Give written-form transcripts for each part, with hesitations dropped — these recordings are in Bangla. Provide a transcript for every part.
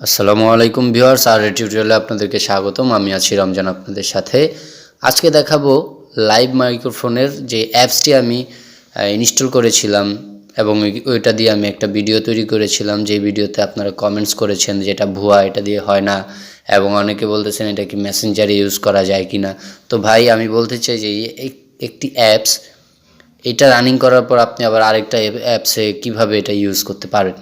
আসসালামু আলাইকুম ভিউয়ার্স, আর টিউটোরিয়ালে আপনাদেরকে স্বাগতম। আমি আছি রমজান আপনাদের সাথে। আজকে দেখাবো লাইভ মাইক্রোফোনের যে অ্যাপসটি আমি ইনস্টল করেছিলাম এবং ওইটা দিয়ে আমি একটা ভিডিও তৈরি করেছিলাম, যে ভিডিওতে আপনারা কমেন্টস করেছেন যেটা ভুয়া, এটা দিয়ে হয় না, এবং অনেকে বলতেছেন এটা কি মেসেঞ্জারে ইউজ করা যায় কি না। তো ভাই আমি বলতে চাই যে একটি অ্যাপস, এটা রানিং করার পর আপনি আবার আরেকটা অ্যাপসে কিভাবে এটা ইউজ করতে পারেন,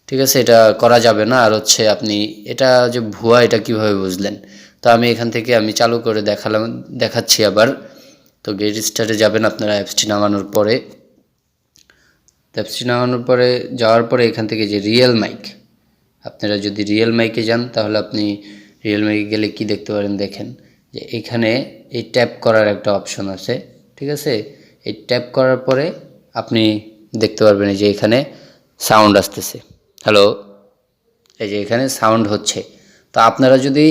ঠিক আছে? এটা করা যাবে না। আর হচ্ছে আপনি এটা যে ভুয়া, এটা কিভাবে বুঝলেন? তো আমি এখান থেকে আমি চালু করে দেখাচ্ছি আবার। তো গেট স্টার্টে যাবেন আপনারা অ্যাপসটি নামানোর পরে। অ্যাপসটি নামানোর পরে যাওয়ার পরে এখান থেকে যে রিয়েল মাইক, আপনারা যদি রিয়েল মাইকে যান তাহলে আপনি রিয়েল মাইকে গেলে কি দেখতে পারেন, দেখেন যে এখানে এই ট্যাপ করার একটা অপশন আছে, ঠিক আছে? এই ট্যাপ করার পরে আপনি দেখতে পারবেন যে এখানে সাউন্ড আসতেছে। হ্যালো, এই যে এখানে সাউন্ড হচ্ছে। তো আপনারা যদি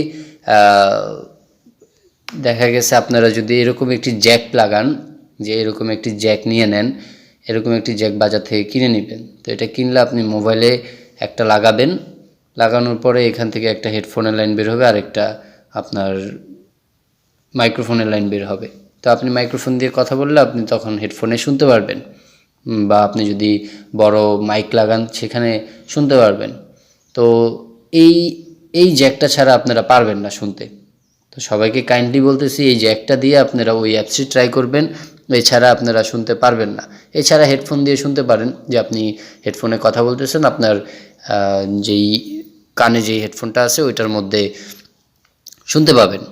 দেখা গেছে আপনারা যদি এরকম একটি জ্যাক লাগান, যে এরকম একটি জ্যাক নিয়ে নেন, এরকম একটি জ্যাক বাজার থেকে কিনে নেবেন। তো এটা কিনলে আপনি মোবাইলে একটা লাগাবেন, লাগানোর পরে এখান থেকে একটা হেডফোনের লাইন বের হবে আর একটা আপনার মাইক্রোফোনের লাইন বের হবে। তো আপনি মাইক্রোফোন দিয়ে কথা বললে আপনি তখন হেডফোনে শুনতে পারবেন, বা আপনি যদি বড় মাইক লাগান সেখানে শুনতে পারবেন। তো এই এই জ্যাকটা ছাড়া আপনারা পারবেন না শুনতে। তো সবাইকে কাইন্ডলি বলতেছি, এই জ্যাকটা দিয়ে আপনারা ওই অ্যাপসটি ট্রাই করবেন, এছাড়া আপনারা শুনতে পারবেন না। এছাড়া হেডফোন দিয়ে শুনতে পারেন, যে আপনি হেডফোনে কথা বলতেছেন, আপনার যেই কানে যেই হেডফোনটা আছে ওইটার মধ্যে শুনতে পাবেন।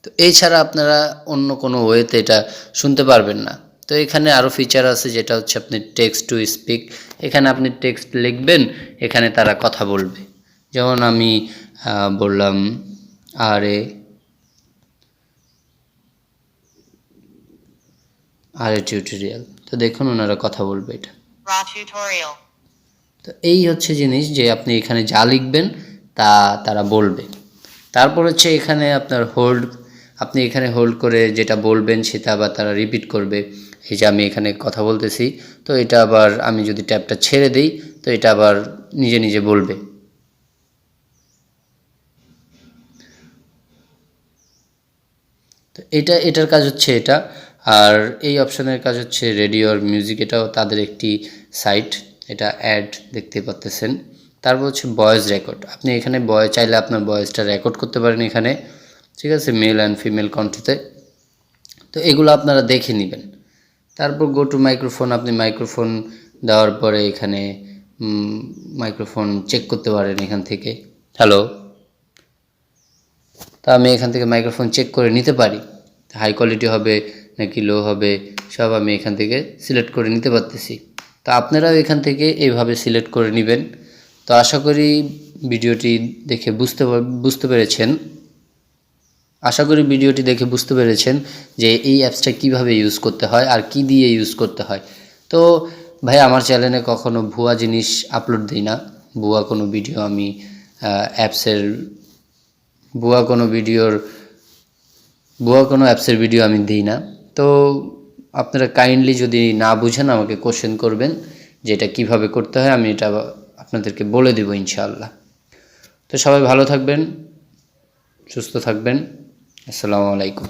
তো এছাড়া আপনারা অন্য কোনো ওয়েতে এটা শুনতে পারবেন না। তো এখানে আরও ফিচার আছে, যেটা হচ্ছে আপনি টেক্সট টু স্পিক। এখানে আপনি টেক্সট লিখবেন, এখানে তারা কথা বলবে। যেমন আমি বললাম আরে আরে টিউটোরিয়াল, তো দেখুন ওনারা কথা বলবে এটা। তো এই হচ্ছে জিনিস, যে আপনি এখানে যা লিখবেন তা তারা বলবে। তারপর হচ্ছে এখানে আপনার হোল্ড, আপনি এখানে হোল্ড করে যেটা বলবেন সেটা আবার তারা রিপিট করবে। এই যে আমি এখানে কথা বলতেছি, তো এটা আবার আমি যদি ট্যাবটা ছেড়ে দিই তো এটা আবার নিজে নিজে বলবে। তো এটার কাজ হচ্ছে এটা। আর এই অপশানের কাজ হচ্ছে রেডিও আর মিউজিক, এটাও তাদের একটি সাইট, এটা অ্যাড দেখতে পাচ্ছেন। তারপর হচ্ছে ভয়েস রেকর্ড, আপনি এখানে চাইলে আপনার ভয়েসটা রেকর্ড করতে পারেন এখানে, ঠিক আছে, মেল অ্যান্ড ফিমেল কণ্ঠতে। তো এগুলো আপনারা দেখে নেবেন। তারপর গো টু মাইক্রোফোন, আপনি মাইক্রোফোন দেওয়ার পরে এখানে মাইক্রোফোন চেক করতে পারেন এখান থেকে। হ্যালো, তা আমি এখান থেকে মাইক্রোফোন চেক করে নিতে পারি, হাই কোয়ালিটি হবে নাকি লো হবে, সব আমি এখান থেকে সিলেক্ট করে নিতে পারতেছি। তো আপনারাও এখান থেকে এইভাবে সিলেক্ট করে নেবেন। তো আশা করি ভিডিওটি দেখে বুঝতে পেরেছেন। যে এই অ্যাপসটা কিভাবে ইউজ করতে হয় আর কি দিয়ে ইউজ করতে হয়। তো ভাই, আমার চ্যানেলে কখনো ভুয়া জিনিস আপলোড দিই না, ভুয়া কোনো ভিডিও আমি অ্যাপসের ভুয়া কোনো অ্যাপসের ভিডিও আমি দিই না। তো আপনারা কাইন্ডলি যদি না বুঝেন আমাকে কোশ্চেন করবেন যে এটা কীভাবে করতে হয়, আমি এটা আপনাদেরকে বলে দেবো ইনশাআল্লাহ। তো সবাই ভালো থাকবেন, সুস্থ থাকবেন। আসসালামু আলাইকুম।